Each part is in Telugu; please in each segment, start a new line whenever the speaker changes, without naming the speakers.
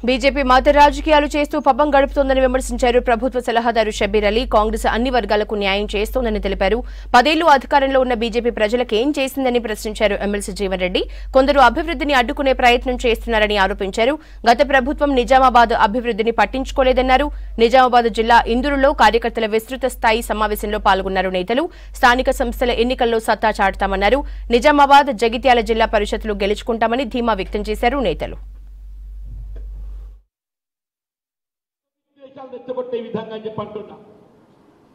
బీజేపీ మత రాజకీయాలు చేస్తూ పబ్బం గడుపుతోందని విమర్శించారు. ప్రభుత్వ సలహాదారు షబ్బీర్ అలీ కాంగ్రెస్ అన్ని వర్గాలకు న్యాయం చేస్తోందని తెలిపారు. 10 ఏళ్లు అధికారంలో ఉన్న బీజేపీ ప్రజలకేం చేసిందని ప్రశ్నించారు ఎమ్మెల్సీ జీవన్ రెడ్డి. కొందరు అభివృద్ధిని అడ్డుకునే ప్రయత్నం చేస్తున్నారని ఆరోపించారు. గత ప్రభుత్వం నిజామాబాద్ అభివృద్ధిని పట్టించుకోలేదన్నారు. నిజామాబాద్ జిల్లా ఇందూరులో కార్యకర్తల విస్తృత స్థాయి సమావేశంలో పాల్గొన్నారు నేతలు. స్థానిక సంస్థల ఎన్నికల్లో సత్తా చాటుతామన్నారు. నిజామాబాద్, జగిత్యాల జిల్లా పరిషత్తులు గెలుచుకుంటామని ధీమా వ్యక్తం చేశారు నేతలు.
ఎత్తగొట్టే విధంగా అని చెప్పి అంటున్నా.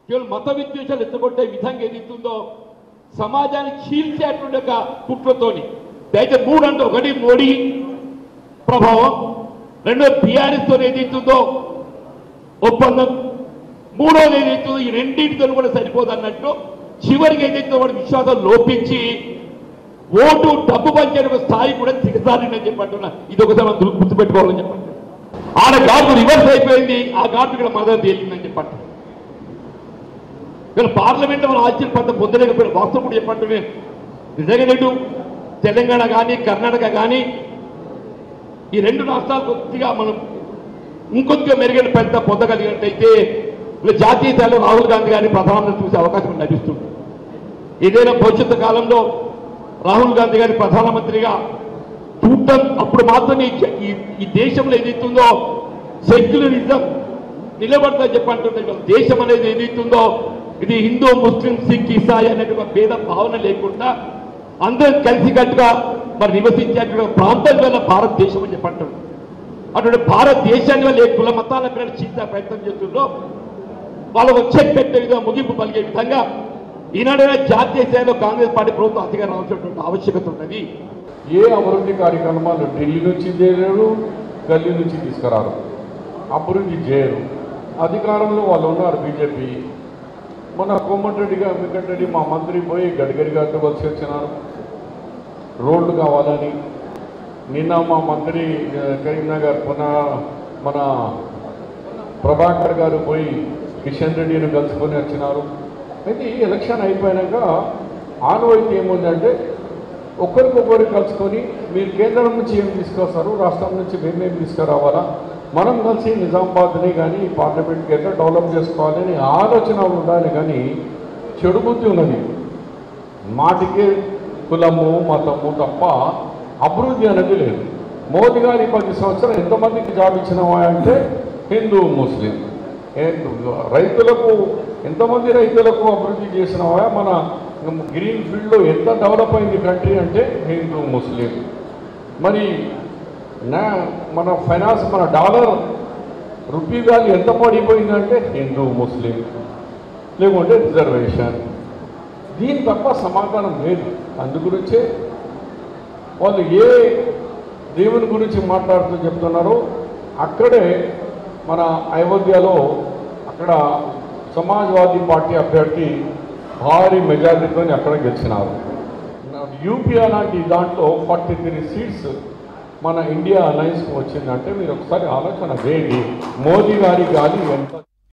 కేవలం మత విద్వేషాలు ఎత్తగొట్టే విధంగా ఏదైతుందో సమాజాన్ని చీల్చేటువంటి ఒక కుట్రతోని దయచేసి 3 అంటే 1 మోడీ ప్రభావం, 2 బీఆర్ఎస్ తో ఏదైతుందో ఒప్పందం, 3వది ఏదైతుందో ఈ రెండింటితో కూడా సరిపోదు అన్నట్టు చివరికి ఏదైతే వాడి విశ్వాసం లోపించి ఓటు డబ్బు పంచే స్థాయి కూడా దిగజారిందని చెప్పి అంటున్నా. ఇది ఒకసారి మనం గుర్తుపెట్టుకోవాలని చెప్పండి. ఆడ గార్డు రివర్స్ అయిపోయింది, ఆ గార్డు ఇక్కడ మదం తేలిందని చెప్పండి. ఇక్కడ పార్లమెంట్లో మనం ఆశ్చర్యపడ్డ పొందలేకపోయిన వాస్తవం కూడా చెప్పండి. నిజంగా తెలంగాణ కానీ కర్ణాటక కానీ ఈ 2 రాష్ట్రాలు కొద్దిగా మనం ఇంకొద్దిగా మెరుగైన పెద్ద పొందగలిగినట్టయితే జాతీయ స్థాయిలో రాహుల్ గాంధీ గారిని ప్రధానమంత్రి చూసే అవకాశం లభిస్తుంది. ఏదైనా భవిష్యత్తు కాలంలో రాహుల్ గాంధీ గారిని ప్రధానమంత్రిగా చూడటం అప్పుడు మాత్రం ఈ దేశంలో ఏదైతుందో సెక్యులరిజం నిలబడతా చెప్పంటున్నా. దేశం అనేది ఏదైతుందో ఇది హిందూ, ముస్లిం, సిక్, ఇసాయి అనేటువంటి భేద భావన లేకుండా అందరూ కలిసికట్టుగా మరి నివసించేటువంటి ప్రాంతం వల్ల భారతదేశం అని చెప్పంటున్నారు. అటువంటి భారతదేశాన్ని వల్ల ఏ కుల మతాల పేరు చీల్చే ప్రయత్నం చేస్తుందో వాళ్ళకు చెక్ పెట్టే విధంగా ముగింపు పలిగే విధంగా ఈనాడైనా జాతీయ స్థాయిలో కాంగ్రెస్ పార్టీ ప్రభుత్వం అధికారం రావాల్సినటువంటి ఆవశ్యకత ఉన్నది.
ఏ అభివృద్ధి కార్యక్రమాలు ఢిల్లీ నుంచి చేయలేరు, గల్లీ నుంచి తీసుకురారు, అభివృద్ధి చేయరు. అధికారంలో వాళ్ళు ఉన్నారు బీజేపీ. మన కోమటిరెడ్డి వెంకటరెడ్డి మా మంత్రి పోయి గడ్కరీ గారితో కలిసి వచ్చినారు రోడ్లు కావాలని. నిన్న మా మంత్రి కరీంనగర్ మన ప్రభాకర్ గారు పోయి కిషన్ రెడ్డిని కలుసుకొని వచ్చినారు. అయితే ఈ ఎలక్షన్ అయిపోయాక ఆనవాయితీ ఏముందంటే ఒకరికొకరు కలుసుకొని మీరు కేంద్రం నుంచి ఏం తీసుకొస్తారు, రాష్ట్రం నుంచి మేమేం తీసుకురావాలా, మనం కలిసి నిజామాబాద్ని కానీ పార్లమెంట్కి ఎట్లా డెవలప్ చేసుకోవాలని ఆలోచన ఉండాలి. కానీ చెడు బుద్ధి ఉన్నది. మాటికే కులము మతము తప్ప అభివృద్ధి అనేది లేదు. మోదీ గారి 10 సంవత్సరాలు ఎంతమందికి జాబ్ ఇచ్చినావా అంటే హిందూ, ముస్లిం. రైతులకు ఎంతమంది రైతులకు అభివృద్ధి చేసినావా, మన గ్రీన్ ఫీల్డ్లో ఎంత డెవలప్ అయింది కంట్రీ అంటే హిందూ, ముస్లిం. మరి మన ఫైనాన్స్, మన డాలర్ రూపీ వాల్యూ ఎంత పడిపోయిందంటే హిందూ, ముస్లిం, లేకుంటే రిజర్వేషన్. దీని తప్ప సమాధానం లేదు. అందుగురించే వాళ్ళు ఏ దేవుని గురించి మాట్లాడుతూ చెప్తున్నారో అక్కడే మన అయోధ్యలో అక్కడ సమాజ్వాదీ పార్టీ అభ్యర్థి భారీ మెజారిటీతో అక్కడ గెలిచినారు. యూపీ అలాంటి దాంట్లో 43 సీట్స్ మన ఇండియా అలయన్స్కి వచ్చిందంటే మీరు ఒకసారి ఆలోచన చేయండి. మోదీ గారి గాలి ఎంత